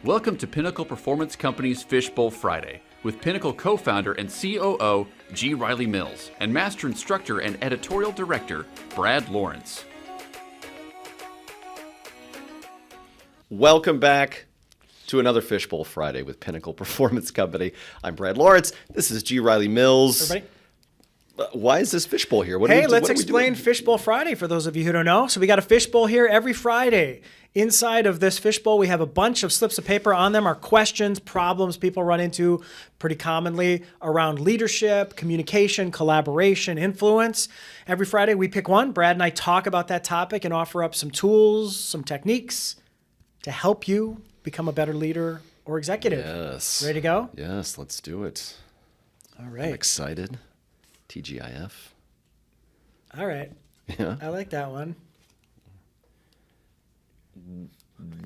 Welcome to Pinnacle Performance Company's Fishbowl Friday with Pinnacle co-founder and COO G. Riley Mills and master instructor and editorial director Brad Lawrence. Welcome back to another Fishbowl Friday with Pinnacle Performance Company. I'm Brad Lawrence. This is G. Riley Mills. Everybody. Why is this Fishbowl here? Let's explain Fishbowl Friday for those of you who don't know. So we got a fishbowl here every Friday. Inside of this fishbowl, we have a bunch of slips of paper. On them are questions, problems people run into pretty commonly around leadership, communication, collaboration, influence. Every Friday, we pick one. Brad and I talk about that topic and offer up some tools, some techniques to help you become a better leader or executive. Yes. Ready to go? Yes, let's do it. All right. I'm excited. TGIF. All right. Yeah. I like that one.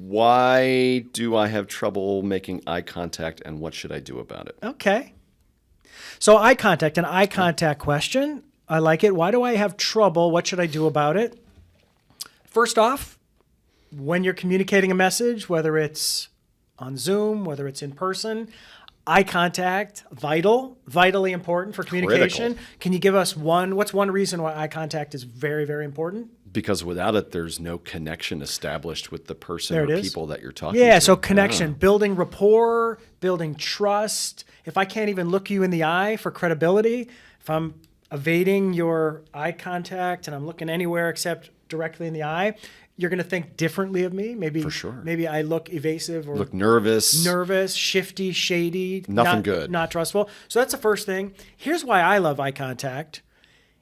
Why do I have trouble making eye contact, and what should I do about it? Okay. So an eye contact question. I like it. Why do I have trouble? What should I do about it? First off, when you're communicating a message, whether it's on Zoom, whether it's in person, eye contact, vitally important for communication. Critical. Can you give us what's one reason why eye contact is very, very important? Because without it, there's no connection established with the person There it or is. people that you're talking Yeah, to. so connection, building rapport, building trust. If I can't even look you in the eye for credibility, if I'm evading your eye contact and I'm looking anywhere except directly in the eye, you're going to think differently of me. Maybe For sure. Maybe I look evasive or Look nervous. shifty, shady, Nothing good. Not trustful. So that's the first thing. Here's why I love eye contact.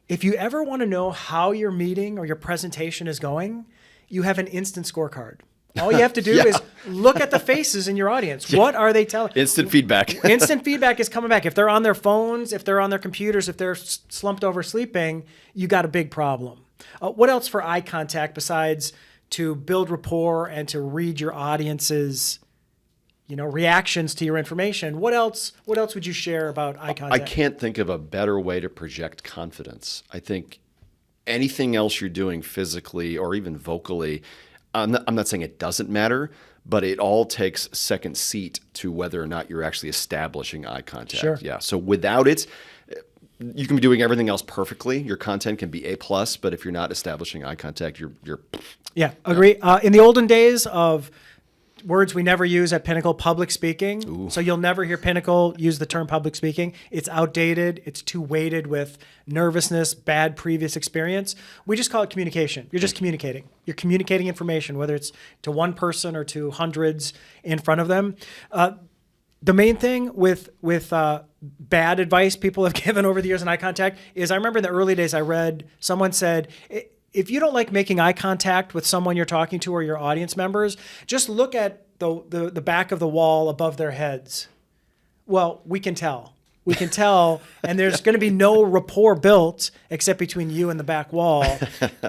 If you ever want to know how your meeting or your presentation is going, you have an instant scorecard. All you have to do Yeah. is look at the faces in your audience. What are they telling? Instant feedback. Instant feedback is coming back. If they're on their phones, if they're on their computers, if they're slumped over sleeping, you got a big problem. What else for eye contact besides to build rapport and to read your audience's, reactions to your information? What else would you share about eye I contact? can't think of a better way to project confidence. I think anything else you're doing physically or even vocally, I'm not saying it doesn't matter, but it all takes second seat to whether or not you're actually establishing eye contact. Sure. Yeah. So without it, you can be doing everything else perfectly. Your content can be A+, but if you're not establishing eye contact, you're Yeah, agree. In the olden days of words we never use at Pinnacle, public speaking. Ooh. So you'll never hear Pinnacle use the term public speaking. It's outdated. It's too weighted with nervousness, bad previous experience. We just call it communication. You're just communicating. You're communicating information, whether it's to one person or to hundreds in front of them. The main thing with bad advice people have given over the years in eye contact is, I remember in the early days I read, someone said, if you don't like making eye contact with someone you're talking to or your audience members, just look at the back of the wall above their heads. Well, we can tell. We can tell, and there's going to be no rapport built except between you and the back wall.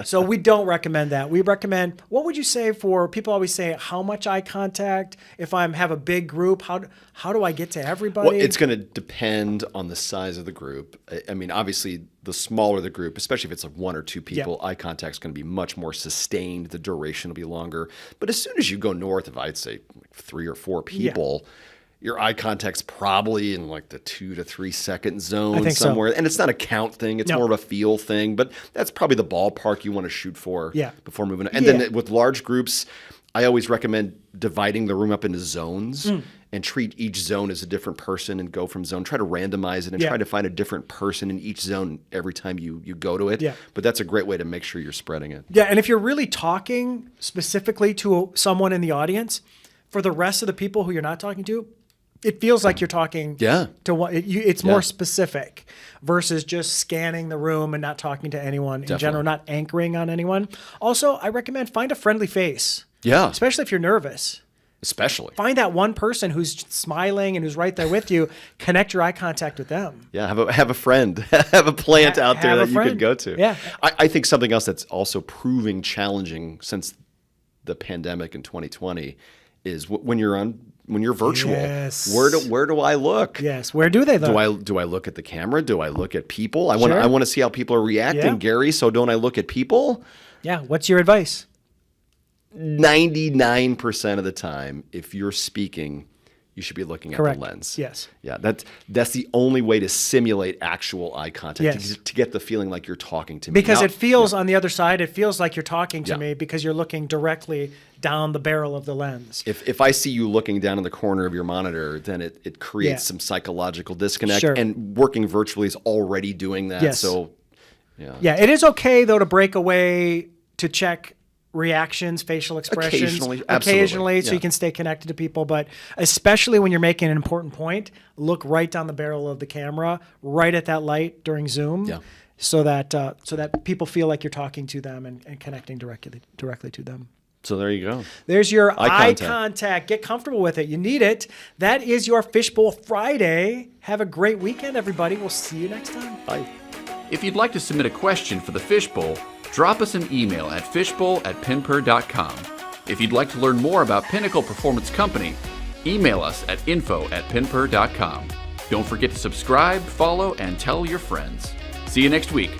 So we don't recommend that. We recommend, what would you say for, people always say, how much eye contact? If I have a big group, how do I get to everybody? Well, it's going to depend on the size of the group. I mean, obviously, the smaller the group, especially if it's like one or two people, eye contact is going to be much more sustained. The duration will be longer. But as soon as you go north of, I'd say, 3 or 4 people, your eye contact's probably in like the 2 to 3 second zone somewhere. So. And it's not a count thing. It's more of a feel thing. But that's probably the ballpark you want to shoot for before moving on. And then with large groups, I always recommend dividing the room up into zones and treat each zone as a different person and go from zone. Try to randomize it and try to find a different person in each zone every time you go to it. Yeah. But that's a great way to make sure you're spreading it. Yeah, and if you're really talking specifically to someone in the audience, for the rest of the people who you're not talking to, it feels like you're talking to one. It's more specific versus just scanning the room and not talking to anyone in general, not anchoring on anyone. Also, I recommend find a friendly face. Yeah. Especially if you're nervous. Especially. Find that one person who's smiling and who's right there with you. Connect your eye contact with them. Yeah, have a friend. Have a plant out there that you could go to. Yeah. I think something else that's also proving challenging since the pandemic in 2020 is when you're virtual. Yes. Where do I look? Yes. Where do they look? Do I look at the camera? Do I look at people? I want to see how people are reacting, Gary. So don't I look at people? Yeah. What's your advice? 99% of the time, if you're speaking, you should be looking at Correct. the lens. Yes. Yeah, that's the only way to simulate actual eye contact, Yes. to get the feeling like you're talking to me. Because Now- it feels on the other side, it feels like you're talking to Yeah. me because you're looking directly down the barrel of the lens. If I see you looking down in the corner of your monitor, then it creates Yeah. some psychological disconnect. Sure. And working virtually is already doing that. Yes. So, yeah. Yeah, it is okay though to break away to check reactions, facial expressions, Occasionally, absolutely, so yeah. you can stay connected to people. But especially when you're making an important point, look right down the barrel of the camera, right at that light during Zoom, Yeah. so that people feel like you're talking to them and connecting directly to them. So there you go. There's your eye contact. contact. Get comfortable with it. You need it. That is your Fishbowl Friday. Have a great weekend, everybody. We'll see you next time. Bye. If you'd like to submit a question for the Fishbowl, drop us an email at fishbowl@pinper.com. If you'd like to learn more about Pinnacle Performance Company, email us at info@pinper.com. Don't forget to subscribe, follow, and tell your friends. See you next week.